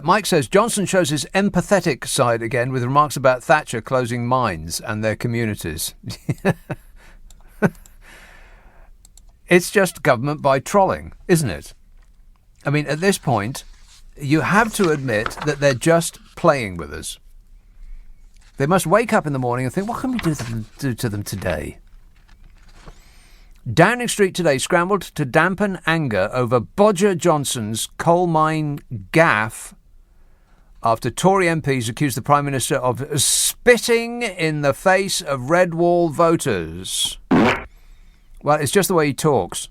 Mike says, Johnson shows his empathetic side again with remarks about Thatcher closing mines and their communities. It's just government by trolling, isn't it? I mean, at this point, you have to admit that they're just playing with us. They must wake up in the morning and think, what can we do to them today? Downing Street today scrambled to dampen anger over Bodger Johnson's coal mine gaffe after Tory MPs accused the Prime Minister of spitting in the face of Red Wall voters. Well, it's just the way he talks.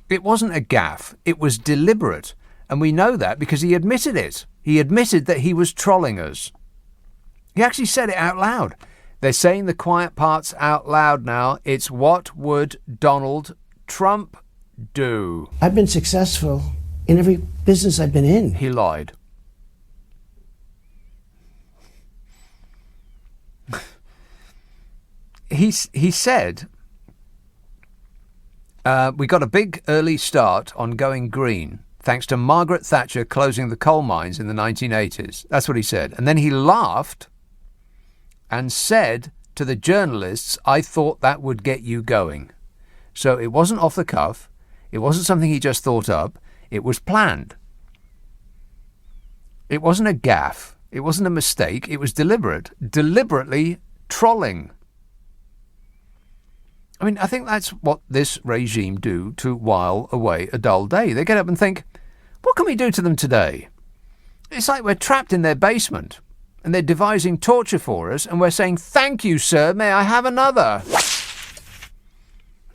It wasn't a gaffe. It was deliberate. And we know that because he admitted it. He admitted that he was trolling us. He actually said it out loud. They're saying the quiet parts out loud now. It's what would Donald Trump do? I've been successful in every business I've been in. He lied. He said, we got a big early start on going green thanks to Margaret Thatcher closing the coal mines in the 1980s. That's what he said. And then he laughed and said to the journalists, I thought that would get you going. So it wasn't off the cuff. It wasn't something he just thought up. It was planned. It wasn't a gaffe. It wasn't a mistake. It was deliberate. Deliberately trolling. I mean, I think that's what this regime do to while away a dull day. They get up and think, what can we do to them today? It's like we're trapped in their basement and they're devising torture for us and we're saying, thank you, sir, may I have another?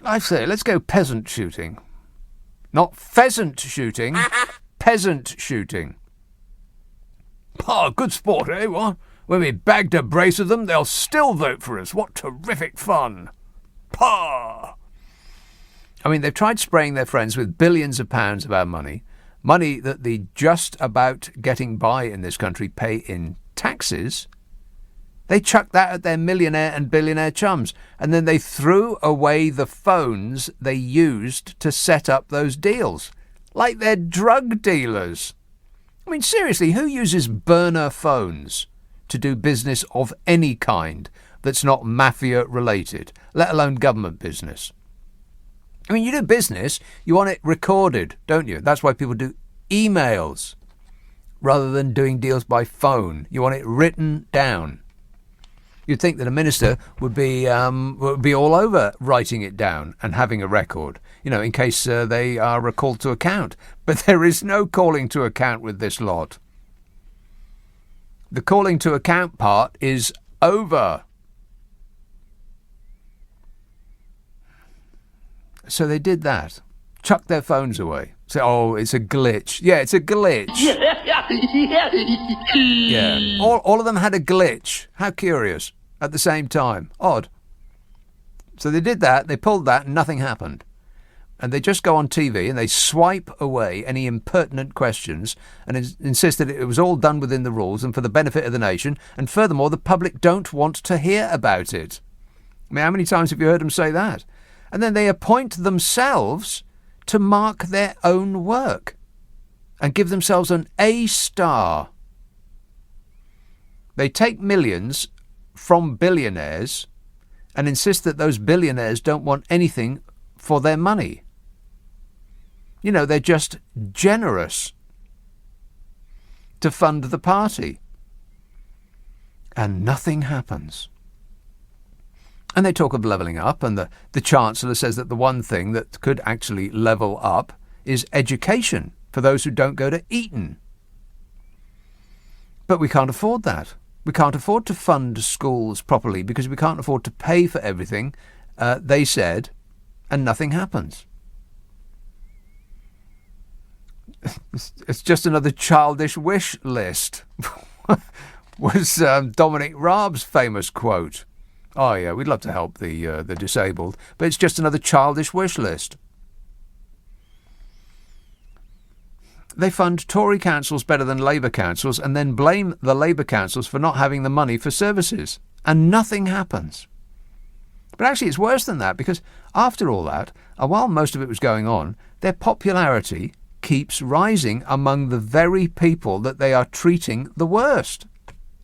I say, let's go peasant shooting. Not pheasant shooting, peasant shooting. Oh, good sport, eh? What? When we bagged a brace of them, they'll still vote for us. What terrific fun. Pah! I mean, they've tried spraying their friends with billions of pounds of our money that the just about getting by in this country pay in taxes. They chucked that at their millionaire and billionaire chums, and then they threw away the phones they used to set up those deals, like they're drug dealers. I mean, seriously, who uses burner phones to do business of any kind that's not mafia-related, let alone government business? I mean, you do business, you want it recorded, don't you? That's why people do emails rather than doing deals by phone. You want it written down. You'd think that a minister would be all over writing it down and having a record, you know, in case they are called to account. But there is no calling to account with this lot. The calling to account part is over. So they did that. Chucked their phones away. Say, oh, it's a glitch. Yeah, it's a glitch. Yeah. All of them had a glitch. How curious. At the same time. Odd. So they did that, they pulled that, and nothing happened. And they just go on TV and they swipe away any impertinent questions and insist that it was all done within the rules and for the benefit of the nation. And furthermore, the public don't want to hear about it. I mean, how many times have you heard them say that? And then they appoint themselves to mark their own work and give themselves an A star. They take millions from billionaires and insist that those billionaires don't want anything for their money. You know, they're just generous to fund the party. And nothing happens. And they talk of levelling up, and the Chancellor says that the one thing that could actually level up is education for those who don't go to Eton. But we can't afford that. We can't afford to fund schools properly because we can't afford to pay for everything, they said, and nothing happens. It's just another childish wish list, was Dominic Raab's famous quote. Oh, yeah, we'd love to help the disabled, but it's just another childish wish list. They fund Tory councils better than Labour councils and then blame the Labour councils for not having the money for services. And nothing happens. But actually it's worse than that, because after all that, and while most of it was going on, their popularity keeps rising among the very people that they are treating the worst.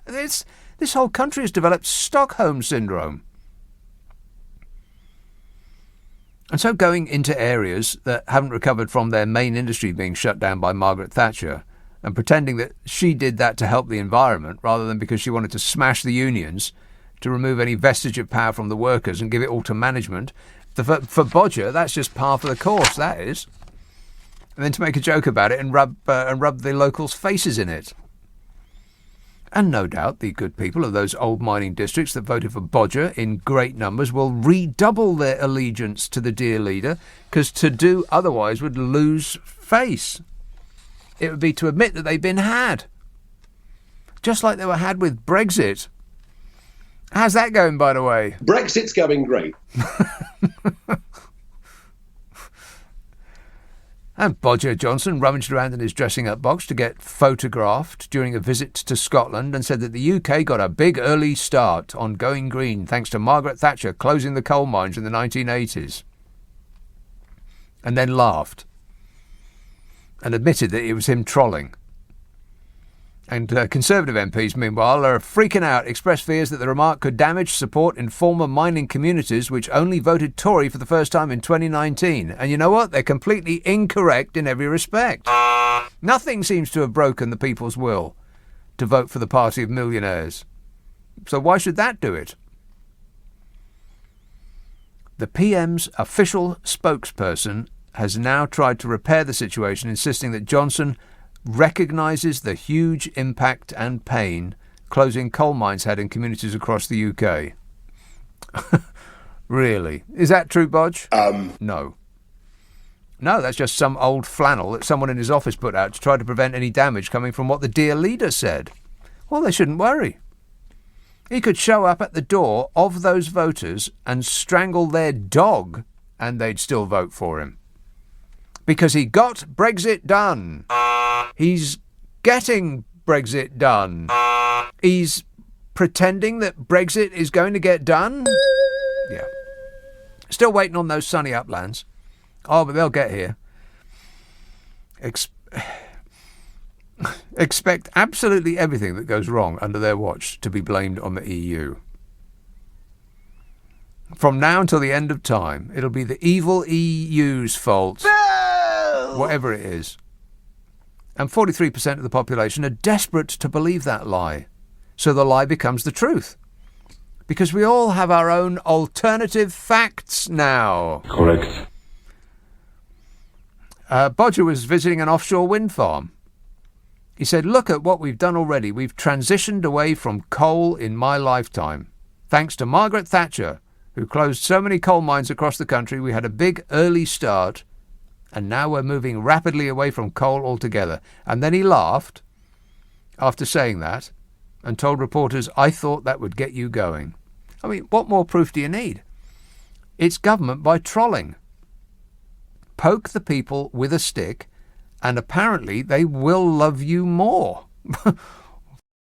This whole country has developed Stockholm Syndrome. And so going into areas that haven't recovered from their main industry being shut down by Margaret Thatcher and pretending that she did that to help the environment rather than because she wanted to smash the unions to remove any vestige of power from the workers and give it all to management, for Bodger, that's just par for the course, that is. And then to make a joke about it and rub the locals' faces in it. And no doubt the good people of those old mining districts that voted for Bodger in great numbers will redouble their allegiance to the dear leader, because to do otherwise would lose face. It would be to admit that they've been had. Just like they were had with Brexit. How's that going, by the way? Brexit's going great. And Bodger Johnson rummaged around in his dressing-up box to get photographed during a visit to Scotland and said that the UK got a big early start on going green thanks to Margaret Thatcher closing the coal mines in the 1980s. And then laughed and admitted that it was him trolling. And Conservative MPs, meanwhile, are freaking out, expressed fears that the remark could damage support in former mining communities which only voted Tory for the first time in 2019. And you know what? They're completely incorrect in every respect. Nothing seems to have broken the people's will to vote for the party of millionaires. So why should that do it? The PM's official spokesperson has now tried to repair the situation, insisting that Johnson recognises the huge impact and pain closing coal mines had in communities across the UK. Really? Is that true, Bodge? No. No, that's just some old flannel that someone in his office put out to try to prevent any damage coming from what the dear leader said. Well, they shouldn't worry. He could show up at the door of those voters and strangle their dog and they'd still vote for him. Because he got Brexit done. He's getting Brexit done. He's pretending that Brexit is going to get done. Yeah. Still waiting on those sunny uplands. Oh, but they'll get here. Expect absolutely everything that goes wrong under their watch to be blamed on the EU. From now until the end of time, it'll be the evil EU's fault. Whatever it is. And 43% of the population are desperate to believe that lie. So the lie becomes the truth. Because we all have our own alternative facts now. Correct. Bodger was visiting an offshore wind farm. He said, look at what we've done already. We've transitioned away from coal in my lifetime. Thanks to Margaret Thatcher, who closed so many coal mines across the country, we had a big early start. And now we're moving rapidly away from coal altogether. And then he laughed after saying that and told reporters, I thought that would get you going. I mean, what more proof do you need? It's government by trolling. Poke the people with a stick and apparently they will love you more.